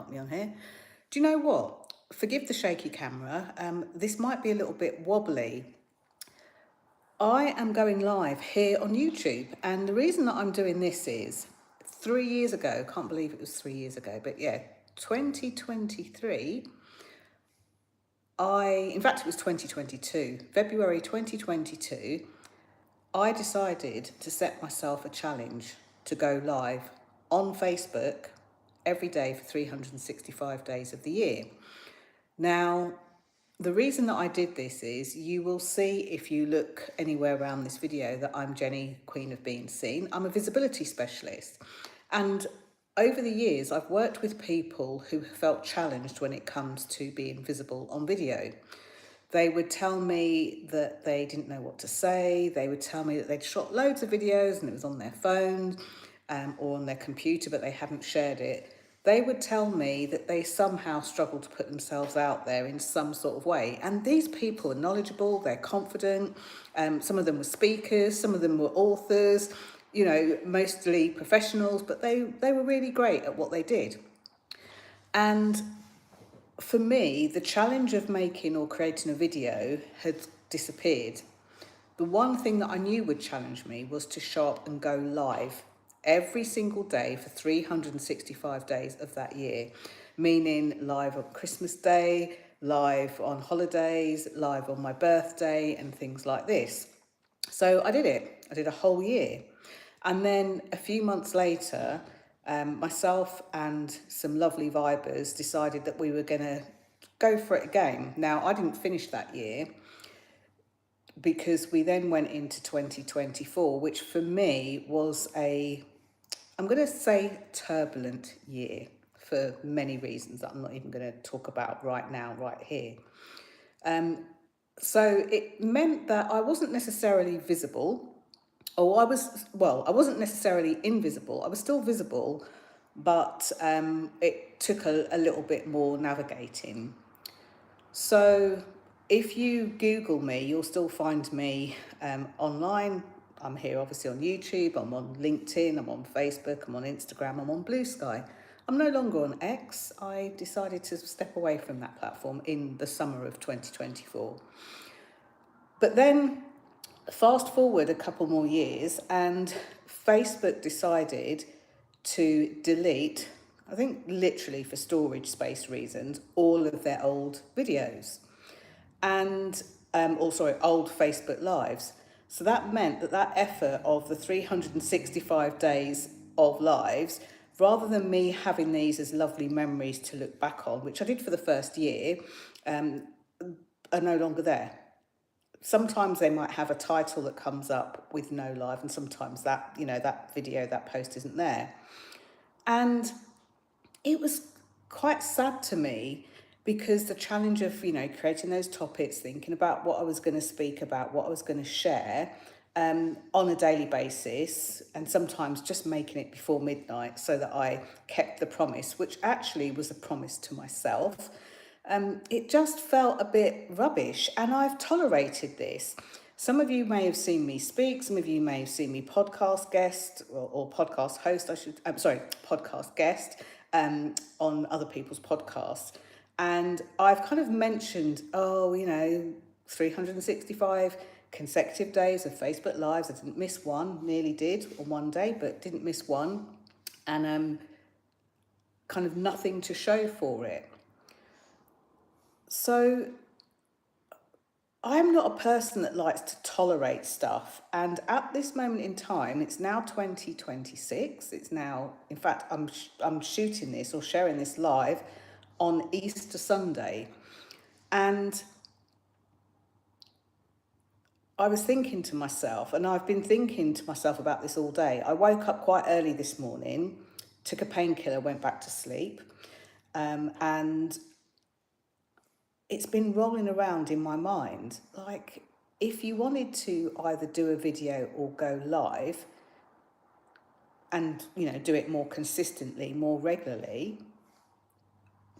help me on here. Do you know what? Forgive the shaky camera. This might be a little bit wobbly. I am going live here on YouTube, and the reason that I'm doing this is 3 years ago, can't believe it was 3 years ago, but yeah, 2023, in fact it was 2022, February 2022, I decided to set myself a challenge to go live on Facebook every day for 365 days of the year. Now, the reason that I did this is you will see if you look anywhere around this video that I'm Jenny, Queen of Being Seen. I'm a visibility specialist. And over the years, I've worked with people who have felt challenged when it comes to being visible on video. They would tell me that they didn't know what to say. They would tell me that they'd shot loads of videos and it was on their phone or on their computer, but they hadn't shared it. They would tell me that they somehow struggled to put themselves out there in some sort of way. And these people are knowledgeable, they're confident. Some of them were speakers, some of them were authors, you know, mostly professionals, but they were really great at what they did. And for me, the challenge of making or creating a video had disappeared. The one thing that I knew would challenge me was to show up and go live every single day for 365 days of that year, meaning live on Christmas Day, live on holidays, live on my birthday and things like this. So I did it. I did a whole year. And then a few months later, myself and some lovely vibers decided that we were going to go for it again. Now, I didn't finish that year because we then went into 2024, which for me was I'm going to say turbulent year for many reasons that I'm not even going to talk about right now, right here. So it meant that I wasn't necessarily visible. I wasn't necessarily invisible. I was still visible, but it took a little bit more navigating. So if you Google me, you'll still find me online. I'm here obviously on YouTube, I'm on LinkedIn, I'm on Facebook, I'm on Instagram, I'm on Blue Sky. I'm no longer on X. I decided to step away from that platform in the summer of 2024. But then fast forward a couple more years and Facebook decided to delete, I think literally for storage space reasons, all of their old videos and old Facebook lives. So that meant that effort of the 365 days of lives, rather than me having these as lovely memories to look back on, which I did for the first year, are no longer there. Sometimes they might have a title that comes up with no live, and sometimes that, you know, that video, that post isn't there. And it was quite sad to me because the challenge of, you know, creating those topics, thinking about what I was going to speak about, what I was going to share on a daily basis, and sometimes just making it before midnight so that I kept the promise, which actually was a promise to myself. It just felt a bit rubbish, and I've tolerated this. Some of you may have seen me speak, some of you may have seen me podcast guest or podcast host, podcast guest on other people's podcasts. And I've kind of mentioned, 365 consecutive days of Facebook Lives. I didn't miss one, nearly did on one day, but didn't miss one. And kind of nothing to show for it. So I'm not a person that likes to tolerate stuff. And at this moment in time, it's now 2026. It's now, in fact, I'm shooting this or sharing this live on Easter Sunday. And I was thinking to myself, and I've been thinking to myself about this all day. I woke up quite early this morning, took a painkiller, went back to sleep. And it's been rolling around in my mind. Like, if you wanted to either do a video or go live and, you know, do it more consistently, more regularly,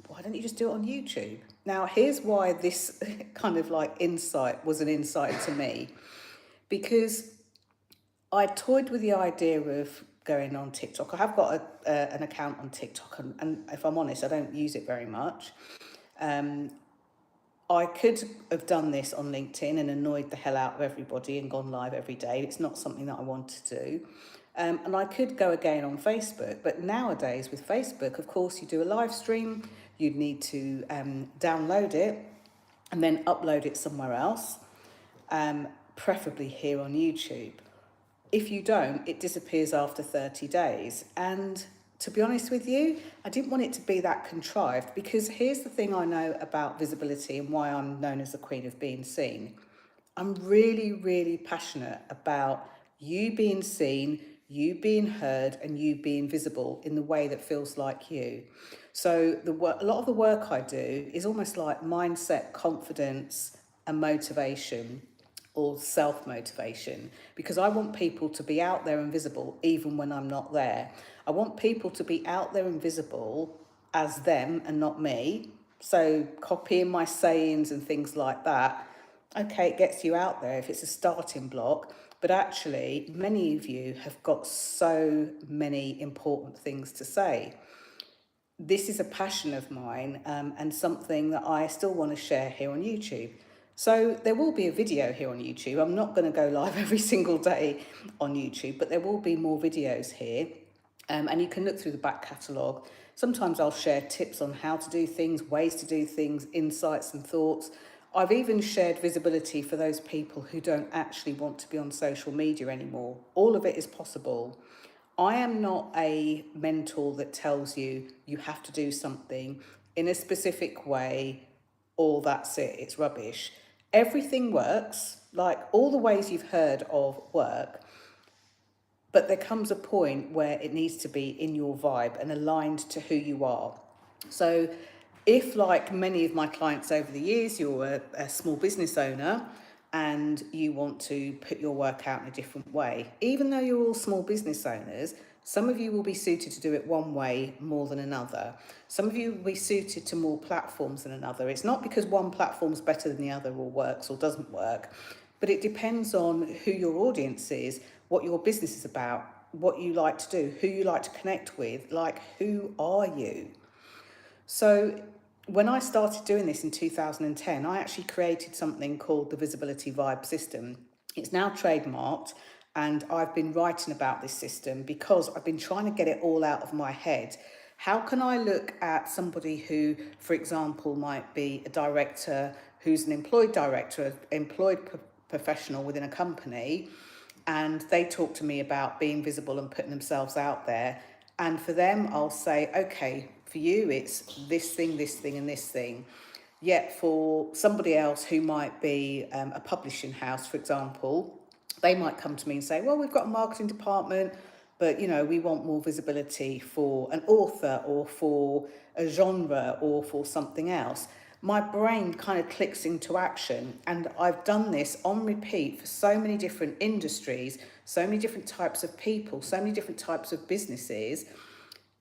why don't you just do it on YouTube? Now, here's why this kind of like insight was an insight to me. Because I toyed with the idea of going on TikTok. I have got an account on TikTok, and if I'm honest, I don't use it very much. I could have done this on LinkedIn and annoyed the hell out of everybody and gone live every day. It's not something that I want to do. And I could go again on Facebook, but nowadays with Facebook, of course, you do a live stream, you'd need to download it and then upload it somewhere else, preferably here on YouTube. If you don't, it disappears after 30 days. And to be honest with you, I didn't want it to be that contrived, because here's the thing I know about visibility and why I'm known as the Queen of Being Seen. I'm really, really passionate about you being seen, you being heard, and you being visible in the way that feels like you. So a lot of the work I do is almost like mindset, confidence, and motivation, or self-motivation, because I want people to be out there and visible even when I'm not there. I want people to be out there and visible as them and not me. So copying my sayings and things like that, okay, it gets you out there if it's a starting block, but actually many of you have got so many important things to say. This is a passion of mine, and something that I still want to share here on YouTube. So there will be a video here on YouTube. I'm not going to go live every single day on YouTube, but there will be more videos here. And you can look through the back catalogue. Sometimes I'll share tips on how to do things, ways to do things, insights and thoughts. I've even shared visibility for those people who don't actually want to be on social media anymore. All of it is possible. I am not a mentor that tells you you have to do something in a specific way or that's it, it's rubbish. Everything works, like all the ways you've heard of work, but there comes a point where it needs to be in your vibe and aligned to who you are. So if, like many of my clients over the years, you're a small business owner and you want to put your work out in a different way, even though you're all small business owners, some of you will be suited to do it one way more than another. Some of you will be suited to more platforms than another. It's not because one platform's better than the other or works or doesn't work, but it depends on who your audience is, what your business is about, what you like to do, who you like to connect with, like who are you? So when I started doing this in 2010, I actually created something called the Visibility Vibe System. It's now trademarked, and I've been writing about this system because I've been trying to get it all out of my head. How can I look at somebody who, for example, might be a director, who's an employed director, employed professional within a company, and they talk to me about being visible and putting themselves out there. And for them, I'll say, okay, for you, it's this thing, and this thing. Yet for somebody else who might be a publishing house, for example, they might come to me and say, well, we've got a marketing department, but, you know, we want more visibility for an author or for a genre or for something else. My brain kind of clicks into action, and I've done this on repeat for so many different industries, so many different types of people, so many different types of businesses.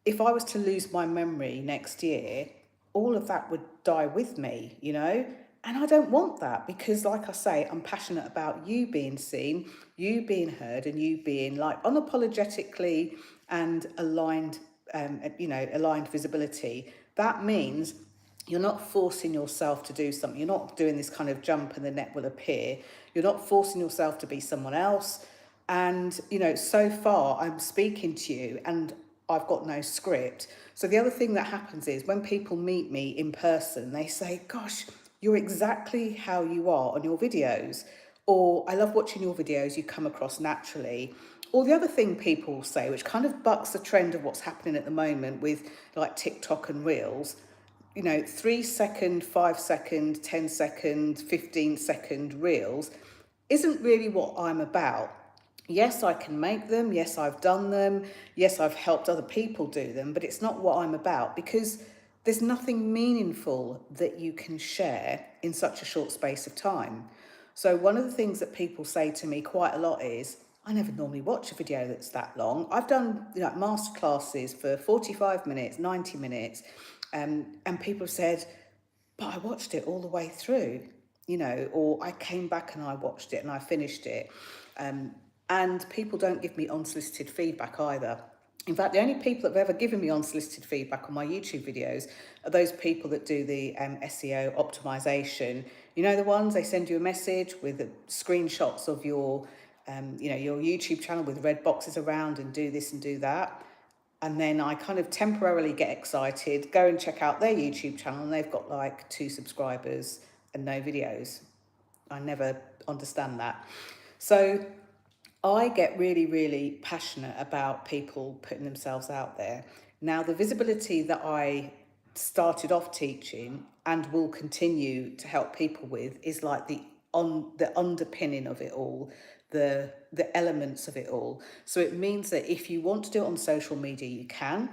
If I was to lose my memory next year, all of that would die with me, you know? And I don't want that, because, like I say, I'm passionate about you being seen, you being heard, and you being like unapologetically and aligned, aligned visibility. That means you're not forcing yourself to do something. You're not doing this kind of jump and the net will appear. You're not forcing yourself to be someone else. And, you know, so far I'm speaking to you and I've got no script. So the other thing that happens is when people meet me in person, they say, gosh, you're exactly how you are on your videos. Or I love watching your videos, you come across naturally. Or the other thing people say, which kind of bucks the trend of what's happening at the moment with like TikTok and Reels, you know, 3 second, 5 second, 10 second, 15-second reels isn't really what I'm about. Yes, I can make them. Yes, I've done them. Yes, I've helped other people do them, but it's not what I'm about, because there's nothing meaningful that you can share in such a short space of time. So one of the things that people say to me quite a lot is, I never normally watch a video that's that long. I've done, you know, master classes for 45 minutes, 90 minutes, and people have said, but I watched it all the way through, you know, or I came back and I watched it and I finished it. And people don't give me unsolicited feedback either. In fact, the only people that have ever given me unsolicited feedback on my YouTube videos are those people that do the SEO optimization. You know, the ones they send you a message with screenshots of your, your YouTube channel with red boxes around and do this and do that. And then I kind of temporarily get excited, go and check out their YouTube channel, and they've got like 2 subscribers and no videos. I never understand that. So I get really, really passionate about people putting themselves out there. Now, the visibility that I started off teaching and will continue to help people with is like the underpinning of it all, the elements of it all. So it means that if you want to do it on social media, you can.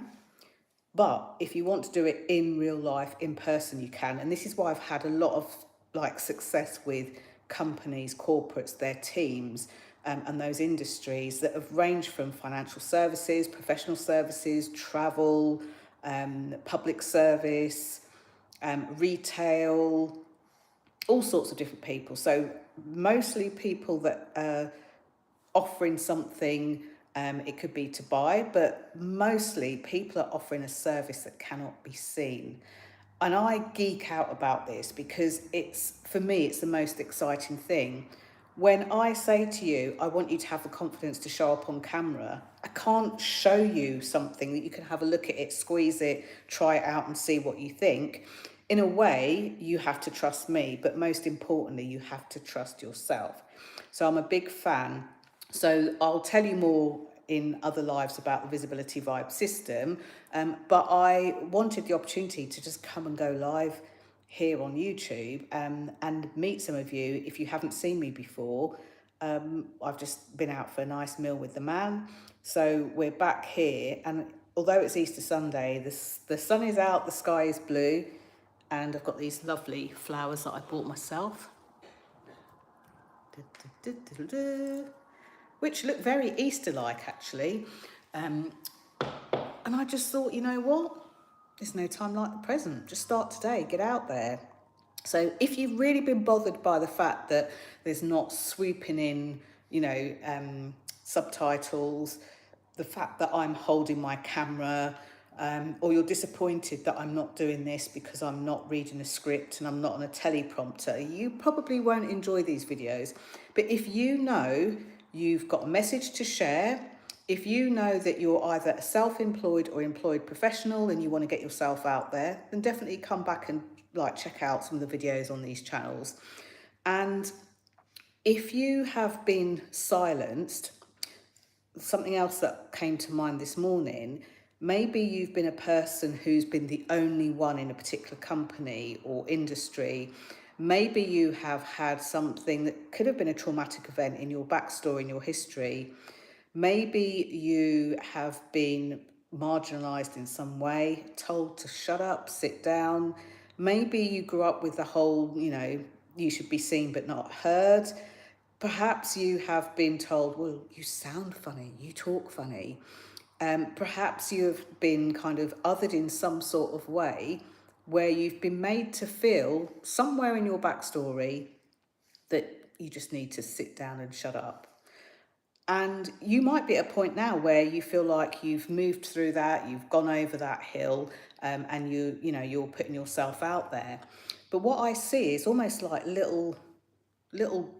But if you want to do it in real life, in person, you can. And this is why I've had a lot of like success with companies, corporates, their teams, and those industries that have ranged from financial services, professional services, travel, public service, retail, all sorts of different people. So mostly people that are offering something. It could be to buy, but mostly people are offering a service that cannot be seen. And I geek out about this because for me, it's the most exciting thing. When I say to you, I want you to have the confidence to show up on camera, I can't show you something that you can have a look at it, squeeze it, try it out and see what you think. In a way, you have to trust me, but most importantly, you have to trust yourself. So I'm a big fan. So I'll tell you more in other lives about the Visibility Vibe system, but I wanted the opportunity to just come and go live here on YouTube and meet some of you if you haven't seen me before. I've just been out for a nice meal with the man, so we're back here, and although it's Easter Sunday, the sun is out, the sky is blue, and I've got these lovely flowers that I bought myself, which look very Easter-like actually. And I just thought, you know what? There's no time like the present. Just start today, get out there. So if you've really been bothered by the fact that there's not swooping in, subtitles, the fact that I'm holding my camera, or you're disappointed that I'm not doing this because I'm not reading a script and I'm not on a teleprompter, you probably won't enjoy these videos. But if you know you've got a message to share, if you know that you're either a self-employed or employed professional and you want to get yourself out there, then definitely come back and check out some of the videos on these channels. And if you have been silenced, something else that came to mind this morning, maybe you've been a person who's been the only one in a particular company or industry. Maybe you have had something that could have been a traumatic event in your backstory, in your history. Maybe you have been marginalised in some way, told to shut up, sit down. Maybe you grew up with the whole, you should be seen but not heard. Perhaps you have been told, well, you sound funny, you talk funny. Perhaps you have been kind of othered in some sort of way where you've been made to feel somewhere in your backstory that you just need to sit down and shut up. And you might be at a point now where you feel like you've moved through that, you've gone over that hill, and you're putting yourself out there. But what I see is almost like little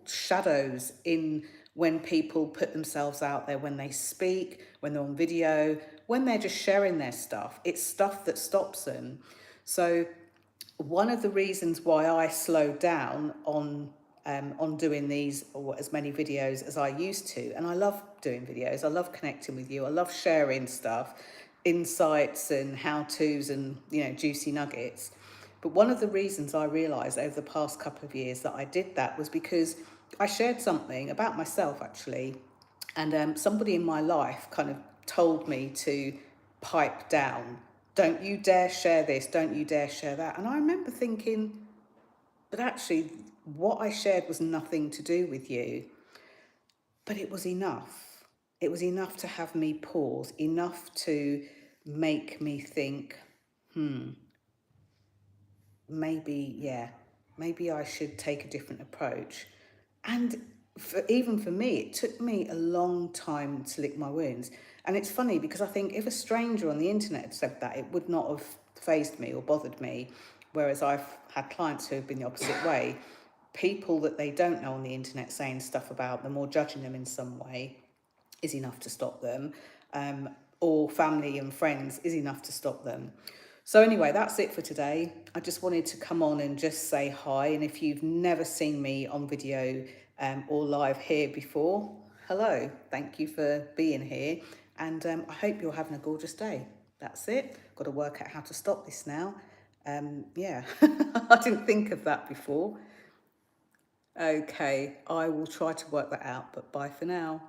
shadows in when people put themselves out there, when they speak, when they're on video, when they're just sharing their stuff. It's stuff that stops them. So one of the reasons why I slowed down on doing these or as many videos as I used to, and I love doing videos, I love connecting with you, I love sharing stuff, insights and how-tos and juicy nuggets. But one of the reasons I realised over the past couple of years that I did that was because I shared something about myself actually, and somebody in my life kind of told me to pipe down. Don't you dare share this, don't you dare share that. And I remember thinking, but actually what I shared was nothing to do with you. But it was enough. It was enough to have me pause, enough to make me think, maybe I should take a different approach. And even for me, it took me a long time to lick my wounds. And it's funny because I think if a stranger on the internet had said that, it would not have fazed me or bothered me. Whereas I've had clients who have been the opposite way. People that they don't know on the internet saying stuff about them or judging them in some way is enough to stop them. Or family and friends is enough to stop them. So anyway, that's it for today. I just wanted to come on and just say hi. And if you've never seen me on video or live here before, hello. Thank you for being here. And I hope you're having a gorgeous day. That's it. Got to work out how to stop this now. Yeah, I didn't think of that before. Okay, I will try to work that out, but bye for now.